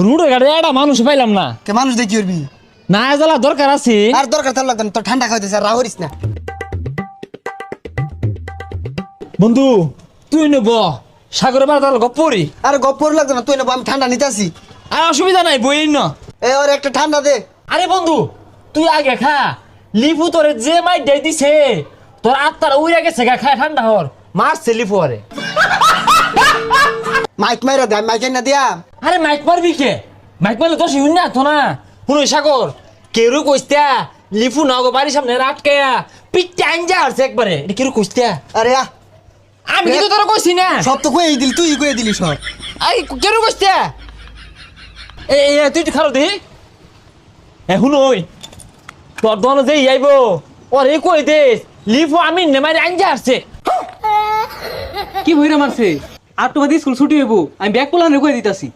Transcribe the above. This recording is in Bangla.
রুডে গাড়ি একটা মানুষ পাইলাম না। কে মানুষ দেখি উঠবি না জ্বালা দরকার আছে। আর দরকার থাকলে লাগতো না, তোর ঠান্ডা খাইতেছে আর রাহরিস না। বন্ধু তুই নেব সাগরে বার তার গপ্পরি আর গপ্পর লাগতো না, তুই নেবো, আমি ঠান্ডা নিতে আসি। আর অসুবিধা নাই বই না। এ ওর একটা ঠান্ডা দে। আরে বন্ধু তুই আগে খা, লিপু তোরে যে মাই দেই দিছে তোর আত্মার উইরা গেছে গা, খায় ঠান্ডা হর মারছে লিপু আরে। মাইক মাইরা দে, মাইক না দিয়া। আরে মাইক মারবি কে? মাইক মারলে তো শুন না তো না। শুনো সাগর কেরু কইস্তা লিপু না গো বাড়ির সামনে আটকায়া পিঠটা আঞ্জা হচ্ছে একবারে, এটা কেরু কইস্তা? আরে আ আমি কিন্তু তোরা কইছি না। সব তো কয়ে দিলি, তুই কয়ে দিলি সব। আই কেরু কইস্তা? তুই খারো দি এখন ওই তোর দোকানে যেই আইব ওরে কই দে লিফু আমি নেমারি আনজা আসছে। কি ভইরা মারছে? আর তোমাদের স্কুল ছুটি হইব, আমি ব্যাগ পোলানে কই দিতাছি।